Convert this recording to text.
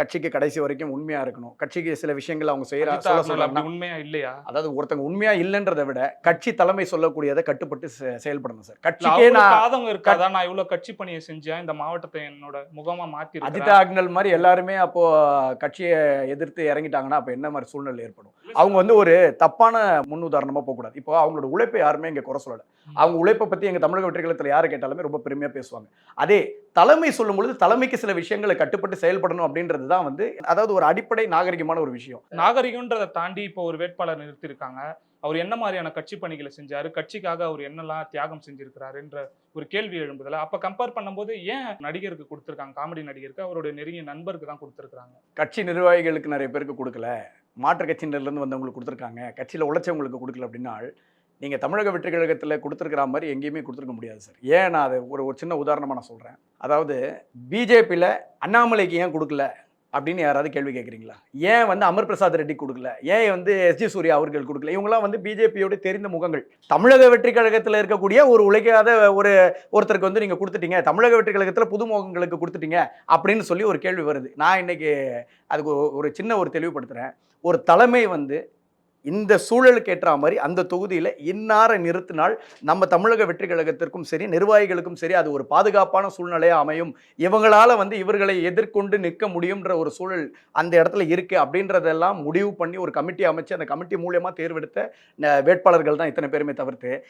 கட்சிக்கு கடைசி வரைக்கும் உண்மையா இருக்கணும். கட்சிக்கு சில விஷயங்கள் அவங்க அஜித் சொல்ல ஆர்னல் சொல்றாங்கன்னா அப்படி உண்மையா இல்லையா? அதாவது ஒருத்தங்க உண்மையா இல்லன்றத விட, கட்சி தலைமை சொல்லக்கூடியத கட்டுப்பட்டு செயல்படணும் சார். இல்ல கட்சிக்கே அவங்களுக்கு நான் ஆதங்கம் இருக்காதா? நான் இவ்வளவு கட்சி பணிய செஞ்சேன். இந்த மாவட்டத்த என்னோட முகமா மாத்தி அஜிதா இருக்கிறேன். ஆக்னல் மாரி எல்லாருமே அப்போ கட்சிய எதிர்த்து இறங்கிட்டாங்கன்னா, அப்ப என்ன மாரி சூழ்நிலை ஏற்படும்? இல்ல அவங்க சார் அது வந்து ஒரு தப்பான முன்னுதாரணமா போக்கூடாது. இப்போ அவங்களோட உழைப்ப யாருமே இங்க குறை சொல்லல. ம். அவங்க உழைப்ப பத்தி எங்க தமிழக வெற்றி கழகத்துல யார கேட்டாலுமே ரொம்ப பெருமையா பேசுவாங்க. அதே தலைமை சொல்லும்பொழுது, தலைமைக்கு சில விஷயங்கள கட்டுப்பட்டு செயல்படணும் அப்படின்றது தான் வந்து அதாவது ஒரு அடிப்படை நாகரிகமான ஒரு விஷயம். நாகரிகம்ன்றத தாண்டி இப்போ ஒரு வேட்பாளர் நிறுத்தியிருக்காங்க. அவர் என்ன மாரியான கட்சி பணிகள செஞ்சாரு? கட்சிக்காக அவர் என்னலாம் தியாகம் செஞ்சிருக்கிறாருன்ற ஒரு கேள்வி எழும்புதுல்ல. அப்ப கம்பேர் பண்ணும்போது ஏன் நடிகருக்கு குடுத்திருக்காங்க? காமெடி நடிகருக்கு அவருடைய நெருங்கிய நண்பருக்கு தான் குடுத்திருக்காங்க. கட்சி நிர்வாகிகளுக்கு நெறைய பேருக்கு குடுக்கல. மாற்று கட்சியினர்லேருந்து வந்தவங்களுக்கு குடுத்துருக்காங்க. கட்சியில உழைச்சவங்களுக்கு குடுக்கல அப்படின்னா, நீங்க தமிழக வெற்றி கழகத்தில குடுத்துருக்கிற மாரி எங்கேயுமே குடுத்துருக்க முடியாது சார். ஏன் நான் அத ஒரு ஒரு சின்ன உதாரணமா நான் சொல்றேன். அதாவது பிஜேபில அண்ணாமலைக்கு ஏன் குடுக்கல? அப்படின்னு யாராவது கேள்வி கேட்கிறீங்களா? ஏன் வந்து அமர் பிரசாத் ரெட்டி குடுக்கல? ஏன் வந்து எஸ்.ஜி. சூர்யா அவர்கள் குடுக்கல? இவங்கலாம் வந்து பிஜேபியோட தெரிந்த முகங்கள். தமிழக வெற்றி கழகத்தில இருக்கக்கூடிய ஒரு உழைக்காத ஒருத்தருக்கு வந்து நீங்க குடுத்துட்டீங்க. தமிழக வெற்றி கழகத்தில புது முகங்களுக்கு குடுத்துட்டீங்க அப்படின்னு சொல்லி ஒரு கேள்வி வருது. நான் இன்னைக்கு அதுக்கு ஒரு சின்ன ஒரு தெளிவுபடுத்துறேன். ஒரு தலைமை வந்து இந்த சூழலுக்கு ஏற்றா மாரி அந்த தொகுதியில இன்னார நிறுத்தினால் நம்ம தமிழக வெற்றி கழகத்திற்கும் சரி, நிர்வாகிகளுக்கும் சரி அது ஒரு பாதுகாப்பான சூழ்நிலையா அமையும். இவங்களால வந்து இவர்களை எதிர்கொண்டு நிற்க முடியும்ன்ற ஒரு சூழல் அந்த இடத்துல இருக்கு அப்படின்றதெல்லாம் முடிவு பண்ணி ஒரு கமிட்டி அமைச்சு அந்த கமிட்டி மூலியமா தேர்வெடுத்த வேட்பாளர்கள் தான் இத்தனை பேருமே தவிர்த்து